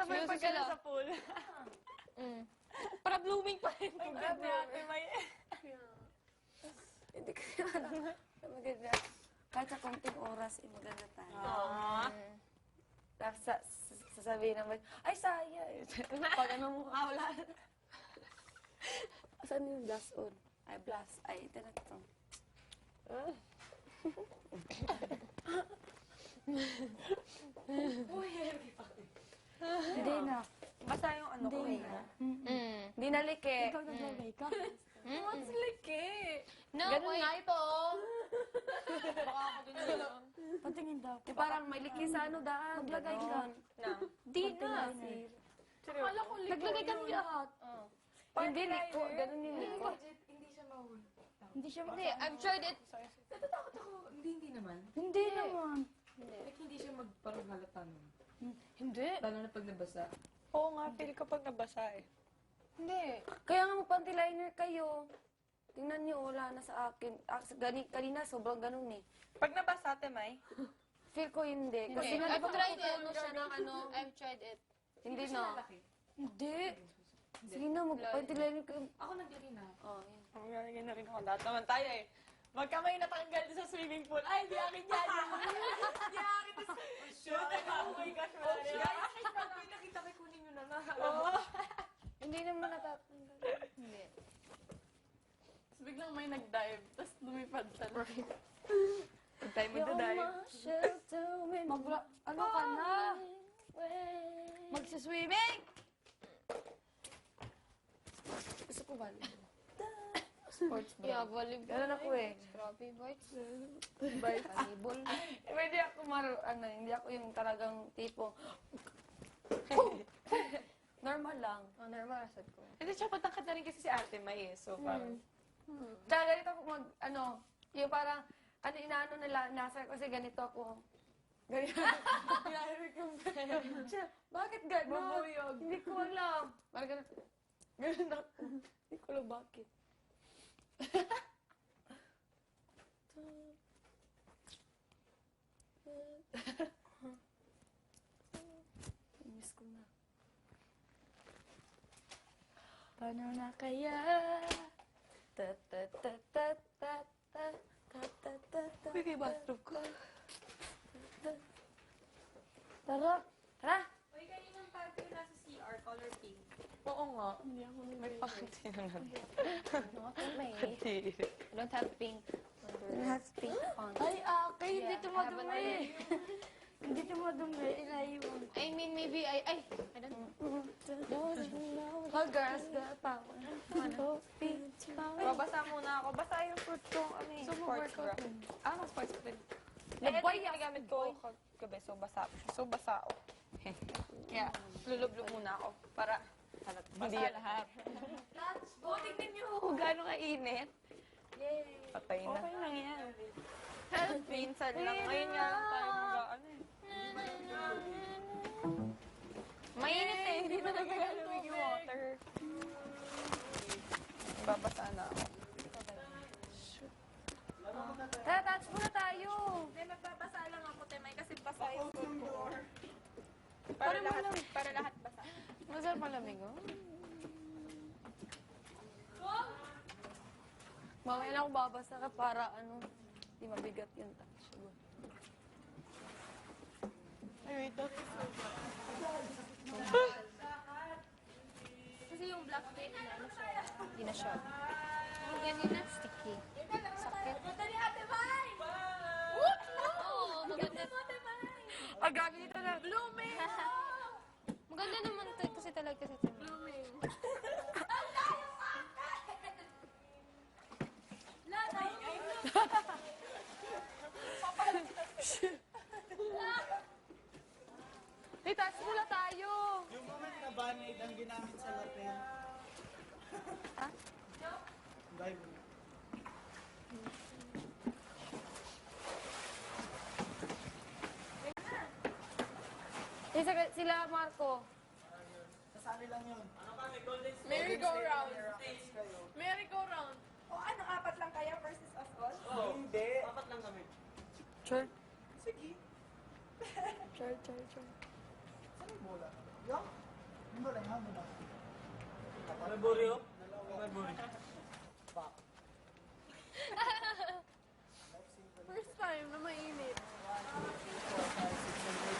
Sabay Seryoso pagka sila. sa pool. Para blooming pa rin. Ang grabe ate May. Hindi ko alam. Maganda. Kahit sa konting oras, maganda tayo. Tapos sasabihin naman, ay, sayang. Pag ano mukha, wala na. Saan yung blast on? Ay, blast. Ay, ito na ito. Hindi na. Basta yung ano ko eh. Hindi na like. Ikaw naglagay ka. What's like eh? No, Ganun wait. nga ito. Baka ako din yun. Patingin daw. Di parang may liki sa ano daan. Maglagay ka. ganon. Na. Di na. Akala ko Naglagay ka lahat. Hindi liko. Ganun yung liko. Hindi siya Hindi, I've tried it. Natatakot ako. Hindi naman. Hindi naman. Like, hindi siya parang halata nun. Hindi. Lalo na pag nabasa. Oo nga, feel ko pag nabasa eh. Hindi. Kaya nga mag-panty liner kayo. Tingnan niyo, wala na sa akin. Kanina, sobrang ganun eh. Pag nabasa ate May, Feel ko hindi. Kasi Hindi. nga, I've tried it. ano siya ng ano. I've tried it. Hindi na. Malaki. Hindi. Sige na, mag-panty liner kayo. Ako naglagay na. Oh, yan. ang galing na rin ako. Lahat naman tayo eh. Magkamay natanggal sa swimming pool. Ay, di akin yan. Di akin. Shoot. Oh my gosh, wala na yan. Pag may nakita ko, kunin nyo na nga. Oo. Hindi naman natatanggal. Hindi. Tapos biglang may nag-dive. Tapos lumipad siya. Pag tayo magdadive. Ano ka na? Magsiswimming! Gusto ko ba? Sports bra. Yeah, volleyball. Ganun ako eh. Grabe, bites. Bye. Volleyball. Hindi ako hindi ako yung talagang tipo. Normal lang. Oh, normal, asad ko. Hindi, siya patangkad na rin kasi si ate May eh. So, parang... Tsaka ganito ako yung parang, inaano nila, nasa kasi ganito ako. Ganyan. Ginamit yung siya, bakit gano'n? Bubuyog. Hindi ko alam. Parang gano'n. Gano'n ako. Hindi ko alam bakit. Miss ko na. Paano na kaya? Ta ta ta ta ta ta ta ta ta ta. Uy, may bathroom ko. Tara! Tara! Uy, kaninang tag yung nasa CR, color pink. Oo nga. May panty na natin. Not may. Pati. I don't have pink. Has pink on. Ay, okay. Hindi Yeah, tumadumi. Hindi tumadumi. Inaiwan. I mean, maybe I don't know. All girls got power. Babasa muna ako. Basa yung fruit ko. Ano yung sports bra. Mas sports bra. Ito yung ginagamit ko kagabi. So, basa. So, basa ako. Kaya, lulublob muna ako. Para hindi yan lahat. Tingnan niyo kung gaano kainit. Patay na. Okay lang yan. Minsan lang. Ngayon nga lang tayo mag-ano eh. Mainit eh. Hindi na nagkagalawig yung water. Babasa na ako. Tara, touch muna tayo. Hindi, magbabasa lang ako, Temay, kasi basa yung food ko. Para lahat basa. Masarap malamig, oh. Mamaya na ako babasa ka para di mabigat yung touch. Ay, wait. Kasi yung black tape na ano siya. Hindi na siya. Yung ganyan na sticky. Sakit. Oo, maganda. Ah, gabi dito na. Blooming! Maganda naman to kasi talaga kasi ito. Hey, touch muna tayo. Yung moment na band-aid ang ginamit sa Latin. Bible. Sila Marco. Kasali lang yun. Merry-go-round. kayo. Merry-go-round. O ano, apat lang kayo versus us all? Hindi. Apat lang kami. Sure. Sige. Sure. Saan yung bola? Yung? Yung ba lang yan? May buri oh. May buri. First time na mainit.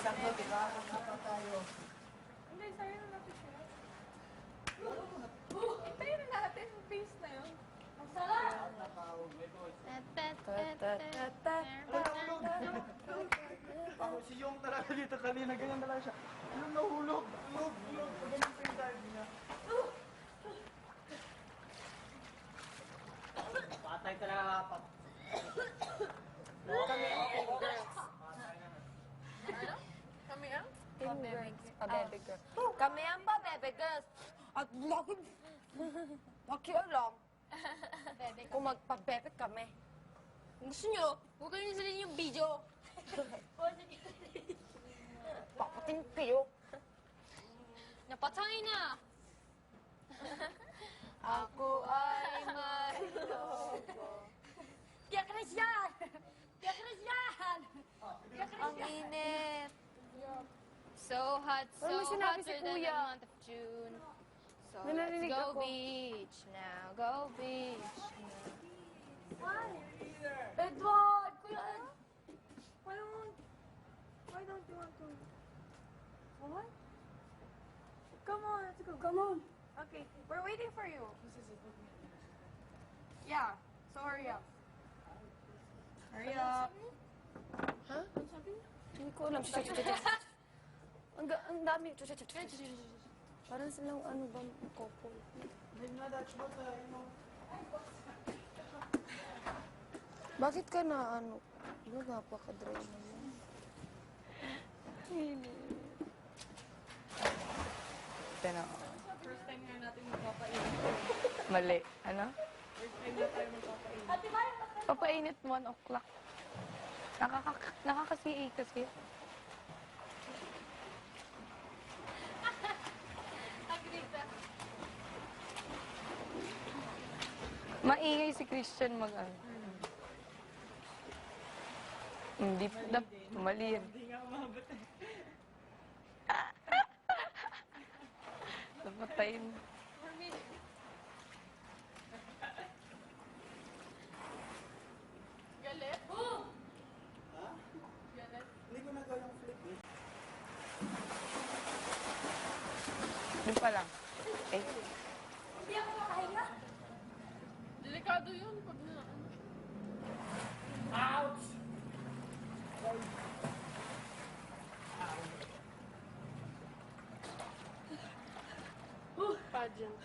Sakto, diba? Nakapa tayo. Hindi, sa'yo na natin siya. Hintayin na natin yung face na yun. Si Yung talaga dito kanina, ganyan talaga siya. Anong nahulog? Hulog, hulog. Ganyan pa yung dive niya. Patay talaga kapat. Kami ang girls. Kami ang? Pabebe girl. Kami ang pabebe girls. At lagi, makialam. Kung magpabebe kami. Gusto nyo, huwag kayo nasalin yung video. Papatin kayo. Napatay na! Ako ay may lobo. Kaya ka na siyan! Kaya ka na siyan! Ang init. So hot, so Ano sinabi si hotter than the Kuya? month of June. So May let's narinig go ako. beach now, go beach now. Edward! Kuya! Why don't you want to? What? Come on, let's go. Come on. Okay, we're waiting for you. Yeah, so hurry up. Hurry up. Hindi ko alam. Ang dami. Parang silang ano ba, couple. Bakit ka na ano? Ano, napaka-dry naman. Pero, First time nga natin magpapainit. mali. Ano? First time na tayo magpapainit. Papainit 1 o'clock. Nakaka-CA kasi. Maingay si Christian mag-ano. Hindi, mali yan. Hindi nga umabot eh. Napatayin. Galit? Ha? Galit? Hindi ko nagawa yung flip eh. Doon pa lang. Eh, Delikado yun pag na... Ouch! Pageant.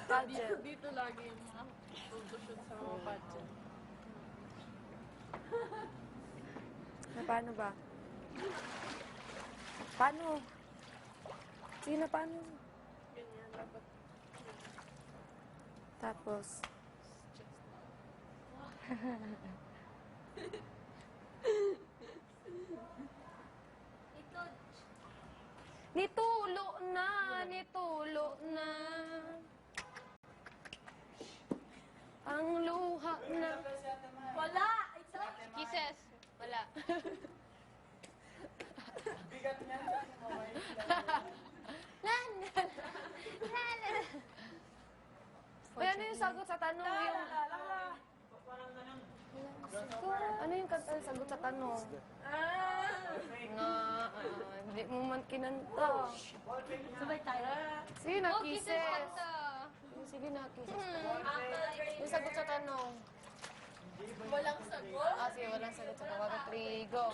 Pageant. Dito lagi yung mga photoshoot sa mga pageant. Paano ba? Paano? Sige na, paano? Ganyan, dapat Tapos, nitulo na, nitulo na. Ang luha na. Kisses. Wala. Bigat niya. Uy, ano yung sagot sa tanong? Ano yung sagot sa tanong? Nga, hindi mo man kinanta. Sabay tayo. Sige na, Oh, kisses kisses. kanta. Sige na, kisses. Yung sagot sa tanong. walang sagot. Ah, sige, walang sagot sa tanong. 3, go.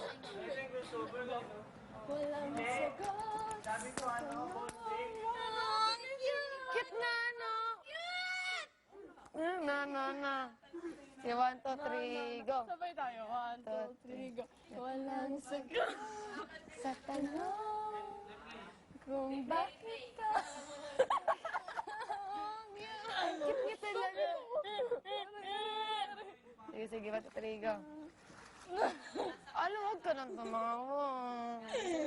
Walang sagot. Sabi ko ano, bonding. Cute na, no? Cute! Na. Sige, 1, 2, 3, go. Sabay tayo. 1, 2, 3, go. Walang sagot. Sa tanong kung bakit ka. Ang cute niya talaga. Sige, 1, 2, 3, go. Alam, huwag ka nang tumawa.